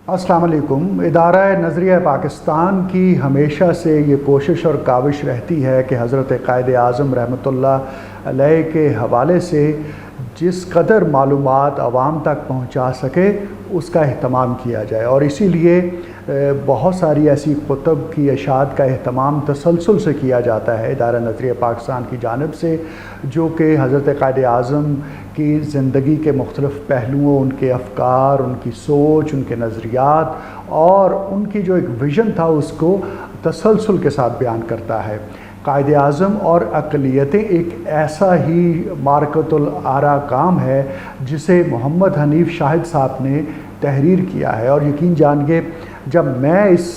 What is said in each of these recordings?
السلام علیکم۔ ادارہ نظریہ پاکستان کی ہمیشہ سے یہ کوشش اور کاوش رہتی ہے کہ حضرت قائد اعظم رحمۃ اللہ علیہ کے حوالے سے جس قدر معلومات عوام تک پہنچا سکے اس کا اہتمام کیا جائے، اور اسی لیے بہت ساری ایسی کتب کی اشاعت کا اہتمام تسلسل سے کیا جاتا ہے ادارہ نظریہ پاکستان کی جانب سے، جو کہ حضرت قائد اعظم کی زندگی کے مختلف پہلوؤں، ان کے افکار، ان کی سوچ، ان کے نظریات اور ان کی جو ایک ویژن تھا اس کو تسلسل کے ساتھ بیان کرتا ہے۔ قائد اعظم اور اقلیتیں ایک ایسا ہی معرکۃ الآراء کام ہے جسے محمد حنیف شاہد صاحب نے تحریر کیا ہے، اور یقین جانیے جب میں اس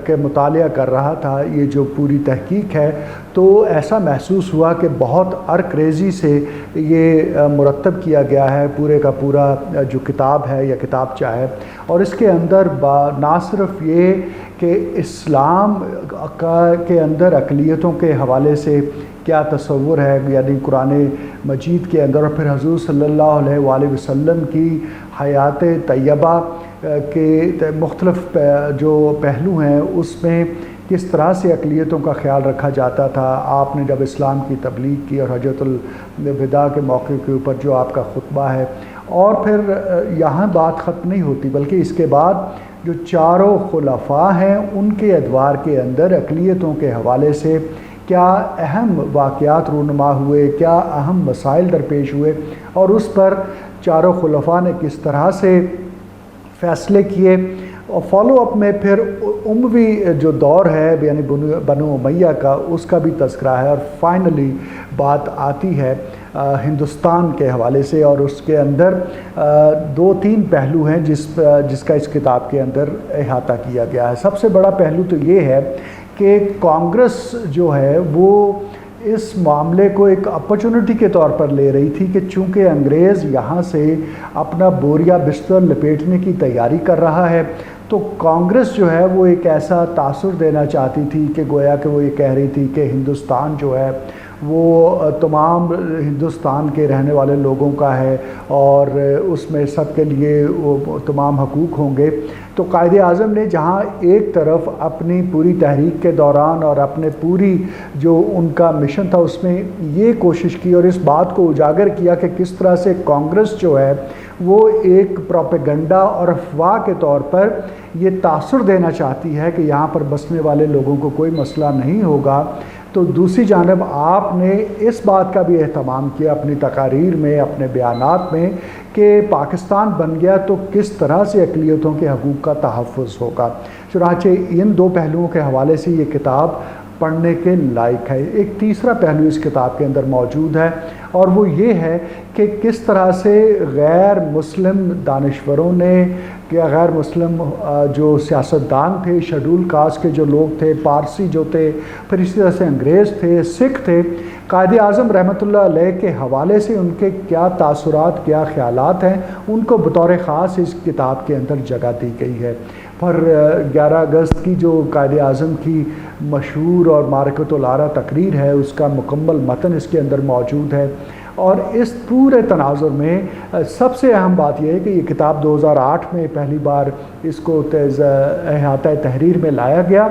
کے مطالعہ کر رہا تھا، یہ جو پوری تحقیق ہے، تو ایسا محسوس ہوا کہ بہت ارکریزی سے یہ مرتب کیا گیا ہے پورے کا پورا جو کتاب ہے یا کتابچہ ہے، اور اس کے اندر نہ صرف یہ کہ اسلام کے اندر اقلیتوں کے حوالے سے کیا تصور ہے، یعنی قرآن مجید کے اندر، اور پھر حضور صلی اللہ علیہ وآلہ وسلم کی حیات طیبہ کے مختلف جو پہلو ہیں اس میں کس طرح سے اقلیتوں کا خیال رکھا جاتا تھا۔ آپ نے جب اسلام کی تبلیغ کی اور حجۃ الوداع کے موقع کے اوپر جو آپ کا خطبہ ہے، اور پھر یہاں بات ختم نہیں ہوتی بلکہ اس کے بعد جو چاروں خلفاء ہیں ان کے ادوار کے اندر اقلیتوں کے حوالے سے کیا اہم واقعات رونما ہوئے، کیا اہم مسائل درپیش ہوئے، اور اس پر چاروں خلفاء نے کس طرح سے فیصلے کیے، اور فالو اپ میں پھر اموی جو دور ہے یعنی بنو امیہ کا، اس کا بھی تذکرہ ہے، اور فائنلی بات آتی ہے ہندوستان کے حوالے سے، اور اس کے اندر دو تین پہلو ہیں جس کا اس کتاب کے اندر احاطہ کیا گیا ہے۔ سب سے بڑا پہلو تو یہ ہے کہ کانگریس جو ہے وہ اس معاملے کو ایک اپرچونٹی کے طور پر لے رہی تھی کہ چونکہ انگریز یہاں سے اپنا بوریا بستر لپیٹنے کی تیاری کر رہا ہے، تو کانگریس جو ہے وہ ایک ایسا تاثر دینا چاہتی تھی کہ گویا کہ وہ یہ کہہ رہی تھی کہ ہندوستان جو ہے وہ تمام ہندوستان کے رہنے والے لوگوں کا ہے، اور اس میں سب کے لیے وہ تمام حقوق ہوں گے۔ تو قائد اعظم نے جہاں ایک طرف اپنی پوری تحریک کے دوران اور اپنے پوری جو ان کا مشن تھا اس میں یہ کوشش کی اور اس بات کو اجاگر کیا کہ کس طرح سے کانگریس جو ہے وہ ایک پروپیگنڈا اور افواہ کے طور پر یہ تاثر دینا چاہتی ہے کہ یہاں پر بسنے والے لوگوں کو کوئی مسئلہ نہیں ہوگا، تو دوسری جانب آپ نے اس بات کا بھی اہتمام کیا اپنی تقاریر میں، اپنے بیانات میں، کہ پاکستان بن گیا تو کس طرح سے اقلیتوں کے حقوق کا تحفظ ہوگا۔ چنانچہ ان دو پہلوؤں کے حوالے سے یہ کتاب پڑھنے کے لائق ہے۔ ایک تیسرا پہلو اس کتاب کے اندر موجود ہے، اور وہ یہ ہے کہ کس طرح سے غیر مسلم دانشوروں نے، یا غیر مسلم جو سیاستدان تھے، شیڈول کاسٹ کے جو لوگ تھے، پارسی جو تھے، پھر اسی طرح سے انگریز تھے، سکھ تھے، قائد اعظم رحمۃ اللہ علیہ کے حوالے سے ان کے کیا تاثرات، کیا خیالات ہیں، ان کو بطور خاص اس کتاب کے اندر جگہ دی گئی ہے۔ پر 11 اگست کی جو قائد اعظم کی مشہور اور معرکۃ الآراء تقریر ہے، اس کا مکمل متن اس کے اندر موجود ہے، اور اس پورے تناظر میں سب سے اہم بات یہ ہے کہ یہ کتاب 2008 میں پہلی بار اس کو احاطہ تحریر میں لایا گیا،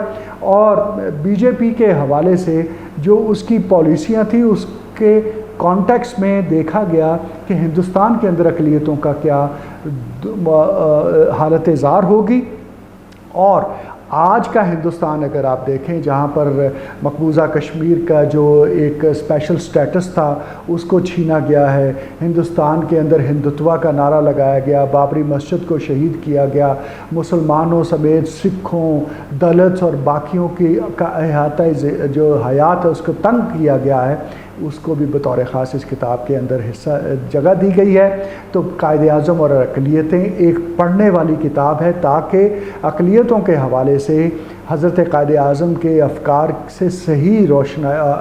اور بی جے پی کے حوالے سے جو اس کی پالیسیاں تھیں اس کے کانٹیکس میں دیکھا گیا کہ ہندوستان کے اندر اقلیتوں کا کیا حالت زار ہوگی، اور آج کا ہندوستان اگر آپ دیکھیں جہاں پر مقبوضہ کشمیر کا جو ایک اسپیشل سٹیٹس تھا اس کو چھینا گیا ہے، ہندوستان کے اندر ہندوتوا کا نعرہ لگایا گیا، بابری مسجد کو شہید کیا گیا، مسلمانوں سمیت سکھوں، دلتس اور باقیوں کی کا احاطہ جو حیات ہے اس کو تنگ کیا گیا ہے، اس کو بھی بطور خاص اس کتاب کے اندر جگہ دی گئی ہے۔ تو قائد اعظم اور اقلیتیں ایک پڑھنے والی کتاب ہے تاکہ اقلیتوں کے حوالے سے حضرت قائد اعظم کے افکار سے صحیح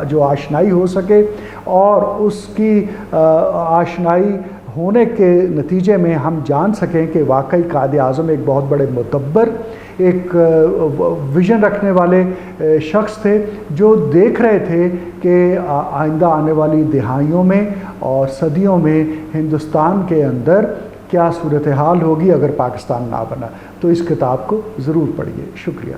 جو آشنائی ہو سکے، اور اس کی آشنائی ہونے کے نتیجے میں ہم جان سکیں کہ واقعی قائد اعظم ایک بہت بڑے مدبر، ایک ویژن رکھنے والے شخص تھے جو دیکھ رہے تھے کہ آئندہ آنے والی دہائیوں میں اور صدیوں میں ہندوستان کے اندر کیا صورتحال ہوگی اگر پاکستان نہ بنا۔ تو اس کتاب کو ضرور پڑھیے۔ شکریہ۔